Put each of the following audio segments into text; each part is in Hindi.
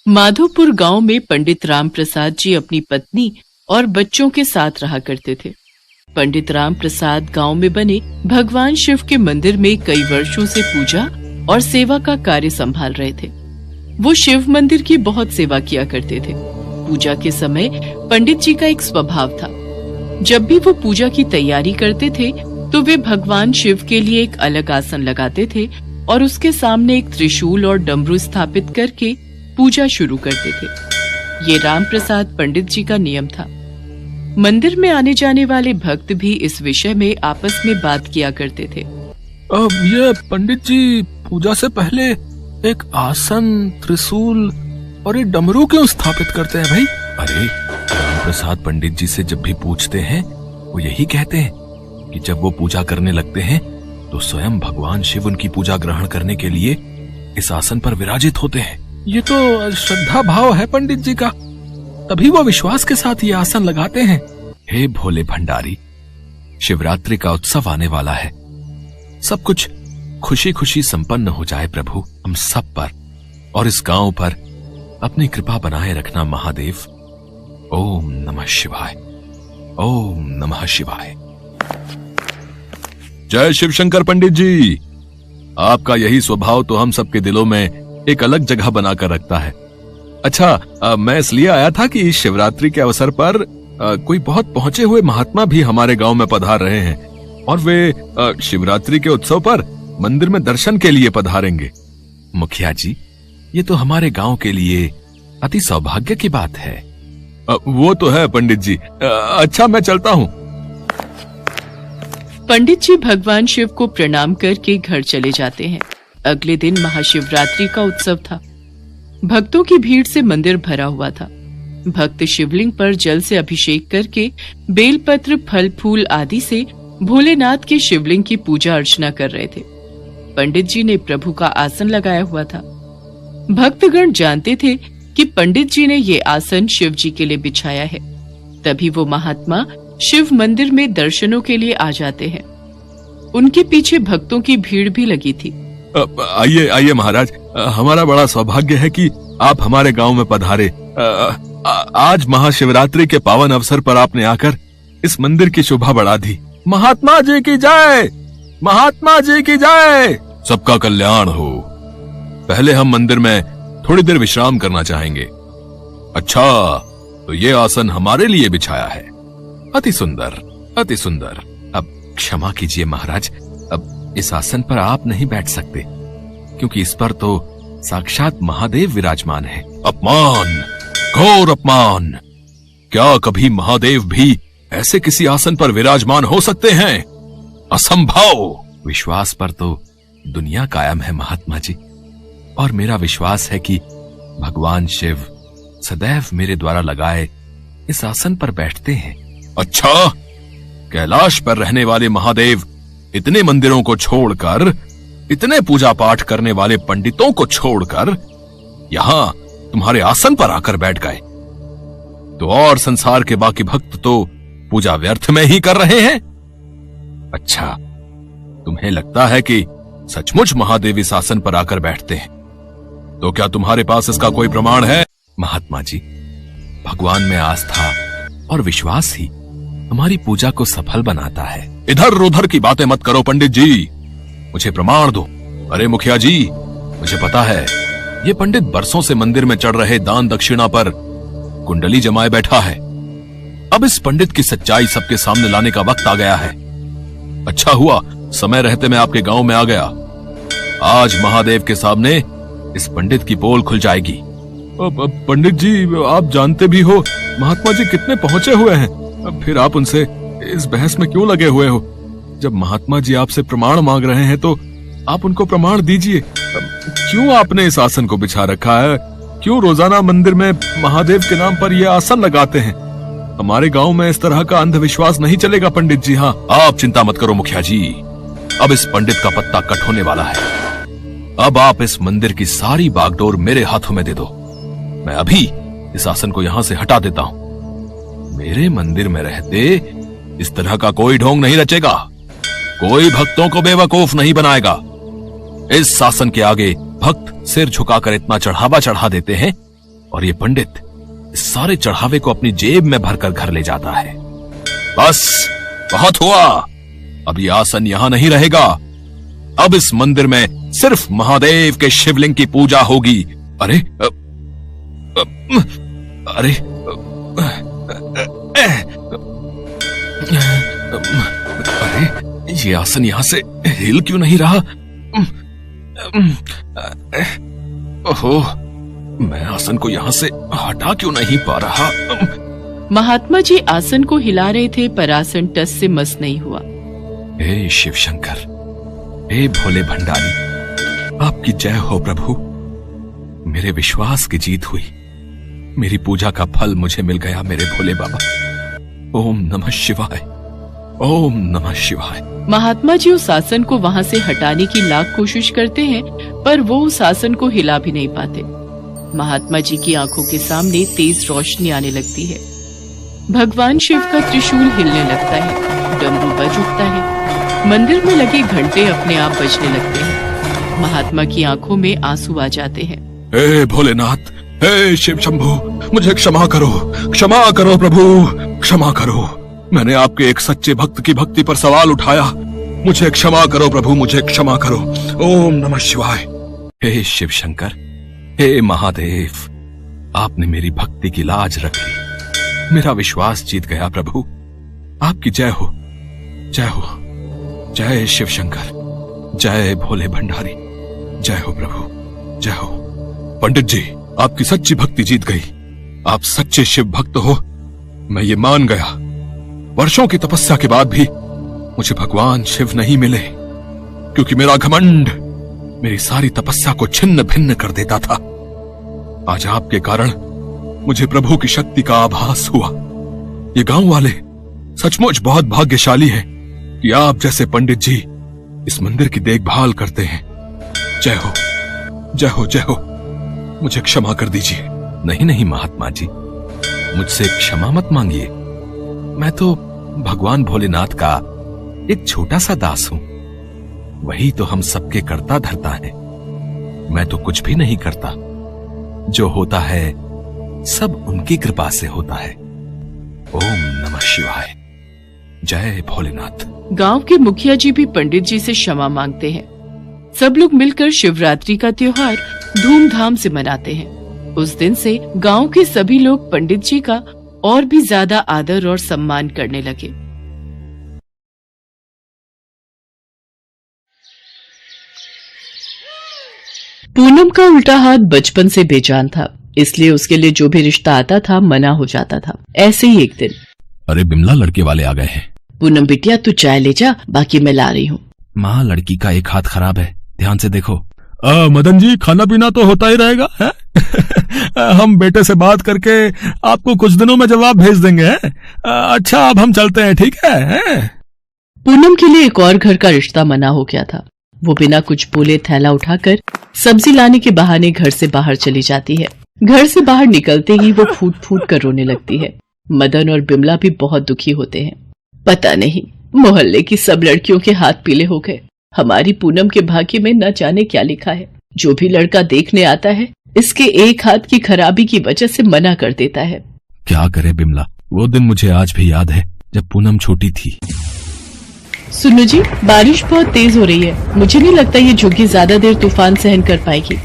माधोपुर गांव में पंडित राम प्रसाद जी अपनी पत्नी और बच्चों के साथ रहा करते थे। पंडित राम प्रसाद गांव में बने भगवान शिव के मंदिर में कई वर्षों से पूजा और सेवा का कार्य संभाल रहे थे। वो शिव मंदिर की बहुत सेवा किया करते थे। पूजा के समय पंडित जी का एक स्वभाव था, जब भी वो पूजा की तैयारी करते थे तो वे भगवान शिव के लिए एक अलग आसन लगाते थे और उसके सामने एक त्रिशूल और डमरू स्थापित करके पूजा शुरू करते थे। ये राम प्रसाद पंडित जी का नियम था। मंदिर में आने जाने वाले भक्त भी इस विषय में आपस में बात किया करते थे। अब ये पंडित जी पूजा से पहले एक आसन, त्रिशूल और एक डमरू क्यों स्थापित करते हैं भाई? अरे राम प्रसाद पंडित जी से जब भी पूछते हैं वो यही कहते हैं कि जब वो पूजा करने लगते हैं तो स्वयं भगवान शिव उनकी पूजा ग्रहण करने के लिए इस आसन पर विराजित होते हैं। ये तो श्रद्धा भाव है पंडित जी का, तभी वो विश्वास के साथ ये आसन लगाते हैं। हे भोले भंडारी, शिवरात्रि का उत्सव आने वाला है। सब कुछ खुशी खुशी संपन्न हो जाए प्रभु हम सब पर और इस गांव पर अपनी कृपा बनाए रखना महादेव। ओम नमः शिवाय, ओम नमः शिवाय। जय शिव शंकर पंडित जी, आपका यही स्वभाव तो हम सबके दिलों में एक अलग जगह बनाकर रखता है। अच्छा, मैं इसलिए आया था कि शिवरात्रि के अवसर पर कोई बहुत पहुंचे हुए महात्मा भी हमारे गांव में पधार रहे हैं और वे शिवरात्रि के उत्सव पर मंदिर में दर्शन के लिए पधारेंगे। मुखिया जी, ये तो हमारे गांव के लिए अति सौभाग्य की बात है। वो तो है पंडित जी। अच्छा, मैं चलता हूँ। पंडित जी भगवान शिव को प्रणाम करके घर चले जाते हैं। अगले दिन महाशिवरात्रि का उत्सव था। भक्तों की भीड़ से मंदिर भरा हुआ था। भक्त शिवलिंग पर जल से अभिषेक करके बेलपत्र, फल फूल आदि से भोलेनाथ के शिवलिंग की पूजा अर्चना कर रहे थे। पंडित जी ने प्रभु का आसन लगाया हुआ था। भक्तगण जानते थे कि पंडित जी ने ये आसन शिव जी के लिए बिछाया है। तभी वो महात्मा शिव मंदिर में दर्शनों के लिए आ जाते हैं। उनके पीछे भक्तों की भीड़ भी लगी थी। आइए आइए महाराज, हमारा बड़ा सौभाग्य है कि आप हमारे गांव में पधारे। आज महाशिवरात्रि के पावन अवसर पर आपने आकर इस मंदिर की शोभा बढ़ा दी। महात्मा जी की जय, महात्मा जी की जय। सबका कल्याण हो। पहले हम मंदिर में थोड़ी देर विश्राम करना चाहेंगे। अच्छा, तो ये आसन हमारे लिए बिछाया है। अति सुंदर, अति सुंदर। अब क्षमा कीजिए महाराज, अब इस आसन पर आप नहीं बैठ सकते क्योंकि इस पर तो साक्षात महादेव विराजमान है। अपमान, घोर अपमान। क्या कभी महादेव भी ऐसे किसी आसन पर विराजमान हो सकते हैं? असंभव। विश्वास पर तो दुनिया कायम है महात्मा जी, और मेरा विश्वास है कि भगवान शिव सदैव मेरे द्वारा लगाए इस आसन पर बैठते हैं। अच्छा, कैलाश पर रहने वाले महादेव इतने मंदिरों को छोड़कर, इतने पूजा पाठ करने वाले पंडितों को छोड़कर यहां तुम्हारे आसन पर आकर बैठ गए, तो और संसार के बाकी भक्त तो पूजा व्यर्थ में ही कर रहे हैं। अच्छा, तुम्हें लगता है कि सचमुच महादेव इस आसन पर आकर बैठते हैं, तो क्या तुम्हारे पास इसका कोई प्रमाण है? महात्मा जी, भगवान में आस्था और विश्वास ही हमारी पूजा को सफल बनाता है। इधर उधर की बातें मत करो पंडित जी, मुझे प्रमाण दो। अरे मुखिया जी, मुझे पता है ये पंडित बरसों से मंदिर में चढ़ रहे दान दक्षिणा पर कुंडली जमाए बैठा है। अब इस पंडित की सच्चाई सबके सामने लाने का वक्त आ गया है। अच्छा हुआ समय रहते मैं आपके गांव में आ गया। आज महादेव के सामने इस पंडित की पोल खुल जाएगी। पंडित जी, आप जानते भी हो महात्मा जी कितने पहुंचे हुए हैं, फिर आप उनसे इस बहस में क्यों लगे हुए हो? जब महात्मा जी आपसे प्रमाण मांग रहे हैं तो आप उनको प्रमाण दीजिए। क्यों आपने इस आसन को बिछा रखा है? क्यों रोजाना मंदिर में महादेव के नाम पर यह आसन लगाते हैं? हमारे गांव में इस तरह का अंधविश्वास नहीं चलेगा पंडित जी। हाँ, आप चिंता मत करो मुखिया जी, अब इस पंडित का पत्ता कट होने वाला है। अब आप इस मंदिर की सारी बागडोर मेरे हाथों में दे दो। मैं अभी इस आसन को यहाँ से हटा देता हूँ। मेरे मंदिर में रहते इस तरह का कोई ढोंग नहीं रचेगा, कोई भक्तों को बेवकूफ नहीं बनाएगा। इस शासन के आगे भक्त सिर झुकाकर इतना चढ़ावा चढ़ा देते हैं और ये पंडित इस सारे चढ़ावे को अपनी जेब में भरकर घर ले जाता है। बस बहुत हुआ, अब ये आसन यहां नहीं रहेगा। अब इस मंदिर में सिर्फ महादेव के शिवलिंग की पूजा होगी। अरे अरे अरे ये आसन यहां से हिल क्यों नहीं रहा? ओहो, मैं आसन को यहां से हटा क्यों नहीं पा रहा? महात्मा जी आसन को हिला रहे थे पर आसन टस से मस नहीं हुआ। हे शिव शंकर, हे भोले भंडारी, आपकी जय हो प्रभु। मेरे विश्वास की जीत हुई, मेरी पूजा का फल मुझे मिल गया मेरे भोले बाबा। ओम नमः शिवाय, ओम नमः शिवाय। महात्मा जी उस आसन को वहां से हटाने की लाख कोशिश करते हैं पर वो उस आसन को हिला भी नहीं पाते। महात्मा जी की आंखों के सामने तेज रोशनी आने लगती है। भगवान शिव का त्रिशूल हिलने लगता है, डमरू बज उठता है, मंदिर में लगे घंटे अपने आप बजने लगते हैं। महात्मा की आंखों में आंसू आ जाते हैं। हे भोलेनाथ, हे शिव शंभु, मुझे क्षमा करो, क्षमा करो प्रभु, क्षमा करो। मैंने आपके एक सच्चे भक्त की भक्ति पर सवाल उठाया, मुझे क्षमा करो प्रभु, मुझे क्षमा करो। ओम नमः शिवाय। हे शिव शंकर, हे महादेव, आपने मेरी भक्ति की लाज रख ली, मेरा विश्वास जीत गया प्रभु। आपकी जय हो, जय हो, जय शिव शंकर, जय भोले भंडारी, जय हो प्रभु, जय हो। पंडित जी, आपकी सच्ची भक्ति जीत गई, आप सच्चे शिव भक्त हो, मैं ये मान गया। वर्षों की तपस्या के बाद भी मुझे भगवान शिव नहीं मिले, क्योंकि मेरा घमंड मेरी सारी तपस्या को छिन्न भिन्न कर देता था। आज आपके कारण मुझे प्रभु की शक्ति का आभास हुआ। ये गांव वाले सचमुच बहुत भाग्यशाली हैं कि आप जैसे पंडित जी इस मंदिर की देखभाल करते हैं। जय हो, जय हो, जय हो। मुझे क्षमा कर दीजिए। नहीं नहीं महात्मा जी, मुझसे क्षमा मत मांगिए, मैं तो भगवान भोलेनाथ का एक छोटा सा दास हूं। वही तो हम सबके करता धरता है। मैं तो कुछ भी नहीं करता, जो होता है सब उनकी कृपा से होता है। ओम नमः शिवाय, जय भोलेनाथ। गांव के मुखिया जी भी पंडित जी से क्षमा मांगते हैं। सब लोग मिलकर शिवरात्रि का त्योहार धूमधाम से मनाते हैं। उस दिन से गांव के सभी लोग पंडित जी का और भी ज्यादा आदर और सम्मान करने लगे। पूनम का उल्टा हाथ बचपन से बेजान था, इसलिए उसके लिए जो भी रिश्ता आता था मना हो जाता था। ऐसे ही एक दिन, अरे बिमला, लड़के वाले आ गए हैं। पूनम बिटिया, तू चाय ले जा, बाकी मैं ला रही हूँ। माँ, लड़की का एक हाथ खराब है, ध्यान से देखो। मदन जी, खाना पीना तो होता ही रहेगा है? हम बेटे से बात करके आपको कुछ दिनों में जवाब भेज देंगे। अच्छा, अब हम चलते हैं, ठीक है? पूनम के लिए एक और घर का रिश्ता मना हो गया था। वो बिना कुछ बोले थैला उठाकर सब्जी लाने के बहाने घर से बाहर चली जाती है। घर से बाहर निकलते ही वो फूट फूट कर रोने लगती है। मदन और बिमला भी बहुत दुखी होते हैं। पता नहीं, मोहल्ले की सब लड़कियों के हाथ पीले हो गए। हमारी पूनम के भाग्य में न जाने क्या लिखा है। जो भी लड़का देखने आता है इसके एक हाथ की खराबी की वजह से मना कर देता है। क्या करे बिमला, वो दिन मुझे आज भी याद है जब पूनम छोटी थी। सुनो जी, बारिश बहुत तेज हो रही है। मुझे नहीं लगता ये झुग्गी ज्यादा देर तूफान सहन कर पाएगी।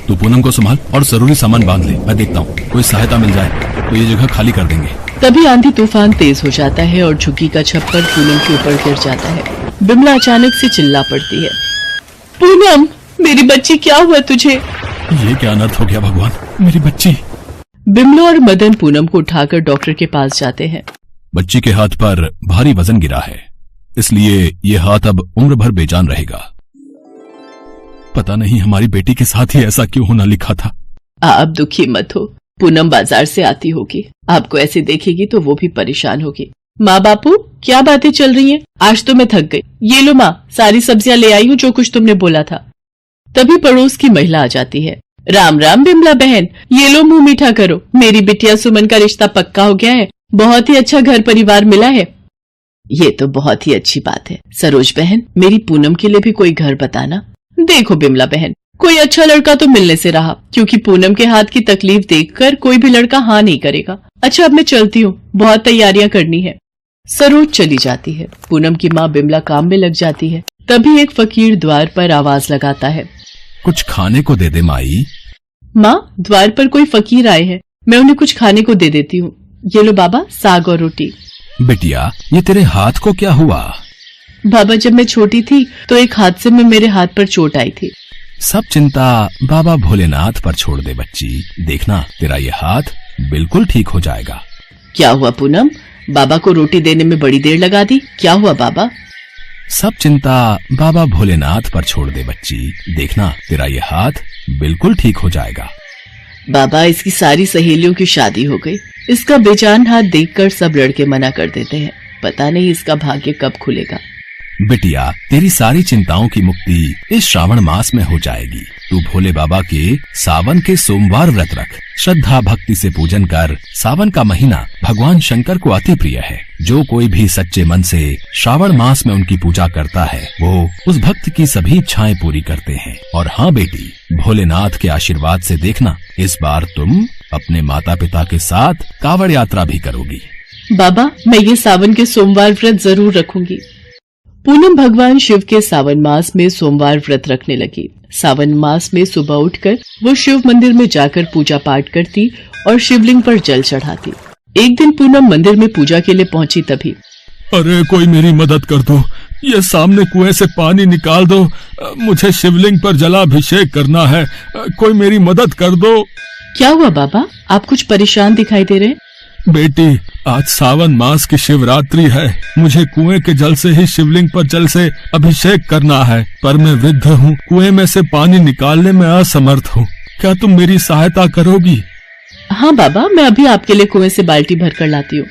तू पूनम को संभाल और जरूरी सामान बांध ले, मैं देखता हूँ कोई सहायता मिल जाए तो ये जगह खाली कर देंगे। तभी आंधी तूफान तेज हो जाता है और झुग्गी का छप्पर पूनम के ऊपर गिर जाता है। बिमला अचानक से चिल्ला पड़ती है, पूनम, मेरी बच्ची, क्या हुआ तुझे? ये क्या अनर्थ हो गया भगवान, मेरी बच्ची। बिमला और मदन पूनम को उठाकर डॉक्टर के पास जाते हैं। बच्ची के हाथ पर भारी वजन गिरा है, इसलिए ये हाथ अब उम्र भर बेजान रहेगा। पता नहीं हमारी बेटी के साथ ही ऐसा क्यों होना लिखा था। आप दुखी मत हो, पूनम बाजार से आती होगी, आपको ऐसे देखेगी तो वो भी परेशान होगी। माँ बापू, क्या बातें चल रही हैं? आज तो मैं थक गई। ये लो माँ, सारी सब्जियां ले आई हूँ जो कुछ तुमने बोला था। तभी पड़ोस की महिला आ जाती है। राम राम बिमला बहन, ये लो मुंह मीठा करो, मेरी बिटिया सुमन का रिश्ता पक्का हो गया है। बहुत ही अच्छा घर परिवार मिला है। ये तो बहुत ही अच्छी बात है। सरोज बहन, मेरी पूनम के लिए भी कोई घर बताना। देखो बिमला बहन, कोई अच्छा लड़का तो मिलने से रहा, क्योंकि पूनम के हाथ की तकलीफ देखकर कोई भी लड़का हाँ नहीं करेगा। अच्छा अब मैं चलती हूँ, बहुत तैयारियां करनी है। सरोज चली जाती है। पूनम की माँ बिमला काम में लग जाती है। तभी एक फकीर द्वार पर आवाज लगाता है, कुछ खाने को दे दे माई। माँ, द्वार पर कोई फकीर आए हैं, मैं उन्हें कुछ खाने को दे देती हूँ। ये लो बाबा, साग और रोटी। बिटिया, ये तेरे हाथ को क्या हुआ? बाबा, जब मैं छोटी थी तो एक हादसे में मेरे हाथ पर चोट आई थी। सब चिंता बाबा भोलेनाथ पर छोड़ दे बच्ची, देखना तेरा ये हाथ बिल्कुल ठीक हो जाएगा। क्या हुआ पूनम, बाबा को रोटी देने में बड़ी देर लगा दी, क्या हुआ बाबा? सब चिंता बाबा भोलेनाथ पर छोड़ दे बच्ची, देखना तेरा ये हाथ बिल्कुल ठीक हो जाएगा। बाबा, इसकी सारी सहेलियों की शादी हो गई, इसका बेजान हाथ देखकर सब लड़के मना कर देते हैं, पता नहीं इसका भाग्य कब खुलेगा। बिटिया, तेरी सारी चिंताओं की मुक्ति इस श्रावण मास में हो जाएगी। तू भोले बाबा के सावन के सोमवार व्रत रख, श्रद्धा भक्ति से पूजन कर। सावन का महीना भगवान शंकर को अति प्रिय है। जो कोई भी सच्चे मन से श्रावण मास में उनकी पूजा करता है, वो उस भक्त की सभी इच्छाएं पूरी करते हैं। और हाँ बेटी, भोलेनाथ के आशीर्वाद से देखना, इस बार तुम अपने माता पिता के साथ कांवड़ यात्रा भी करोगी। बाबा, मैं ये सावन के सोमवार व्रत जरूर रखूंगी। पूनम भगवान शिव के सावन मास में सोमवार व्रत रखने लगी। सावन मास में सुबह उठकर वो शिव मंदिर में जाकर पूजा पाठ करती और शिवलिंग पर जल चढ़ाती। एक दिन पूनम मंदिर में पूजा के लिए पहुंची। तभी अरे कोई मेरी मदद कर दो, ये सामने कुएं से पानी निकाल दो, मुझे शिवलिंग पर जलाभिषेक करना है, कोई मेरी मदद कर दो। क्या हुआ बाबा, आप कुछ परेशान दिखाई दे रहे हैं? बेटी, आज सावन मास की शिवरात्रि है, मुझे कुएं के जल से ही शिवलिंग पर जल से अभिषेक करना है, पर मैं वृद्ध हूँ, कुएं में से पानी निकालने में असमर्थ हूँ, क्या तुम मेरी सहायता करोगी? हाँ बाबा, मैं अभी आपके लिए कुएं से बाल्टी भर कर लाती हूँ।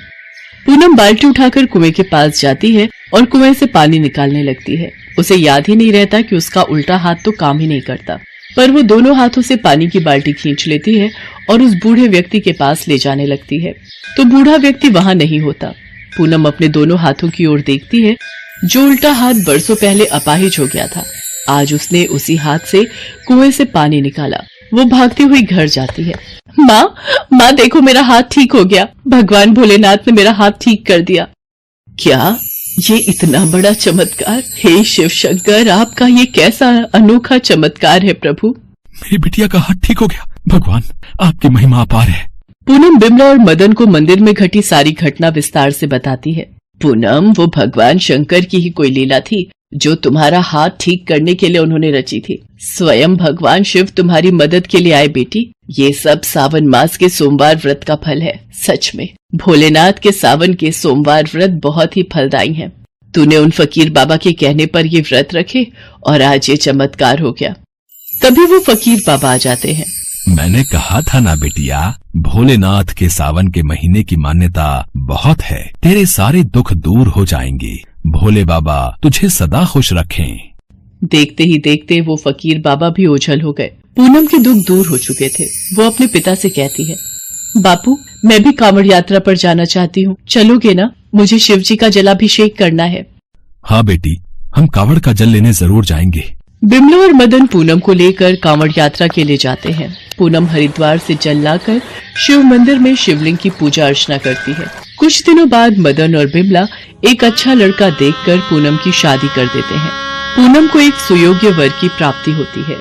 पूनम बाल्टी उठाकर कुएं के पास जाती है और कुएं से पानी निकालने लगती है। उसे याद ही नहीं रहता कि उसका उल्टा हाथ तो काम ही नहीं करता, पर वो दोनों हाथों से पानी की बाल्टी खींच लेती है और उस बूढ़े व्यक्ति के पास ले जाने लगती है, तो बूढ़ा व्यक्ति वहाँ नहीं होता। पूनम अपने दोनों हाथों की ओर देखती है। जो उल्टा हाथ बरसों पहले अपाहिज हो गया था, आज उसने उसी हाथ से कुएं से पानी निकाला। वो भागती हुई घर जाती है। माँ देखो, मेरा हाथ ठीक हो गया, भगवान भोलेनाथ ने मेरा हाथ ठीक कर दिया। क्या ये इतना बड़ा चमत्कार? हे शिव शंकर, आपका ये कैसा अनोखा चमत्कार है प्रभु। मेरी बिटिया का हाथ ठीक हो गया, भगवान आपकी महिमा अपार है। पूनम बिमला और मदन को मंदिर में घटी सारी घटना विस्तार से बताती है। पूनम, वो भगवान शंकर की ही कोई लीला थी जो तुम्हारा हाथ ठीक करने के लिए उन्होंने रची थी। स्वयं भगवान शिव तुम्हारी मदद के लिए आए बेटी। ये सब सावन मास के सोमवार व्रत का फल है। सच में भोलेनाथ के सावन के सोमवार व्रत बहुत ही फलदायी हैं। तूने उन फकीर बाबा के कहने पर ये व्रत रखे और आज ये चमत्कार हो गया। तभी वो फकीर बाबा आ जाते हैं। मैंने कहा था ना बिटिया, भोलेनाथ के सावन के महीने की मान्यता बहुत है। तेरे सारे दुख दूर हो जाएंगे। भोले बाबा तुझे सदा खुश रखें। देखते ही देखते वो फकीर बाबा भी ओझल हो गए। पूनम के दुख दूर हो चुके थे। वो अपने पिता से कहती है, बापू, मैं भी कांवड़ यात्रा पर जाना चाहती हूँ, चलोगे ना? मुझे शिव जी का जलाभिषेक करना है। हाँ बेटी, हम कांवड़ का जल लेने जरूर जाएंगे। बिमला और मदन पूनम को लेकर कांवड़ यात्रा के लिए जाते हैं। पूनम हरिद्वार से जल लाकर शिव मंदिर में शिवलिंग की पूजा अर्चना करती है। कुछ दिनों बाद मदन और बिमला एक अच्छा लड़का देखकर पूनम की शादी कर देते हैं। पूनम को एक सुयोग्य वर की प्राप्ति होती है।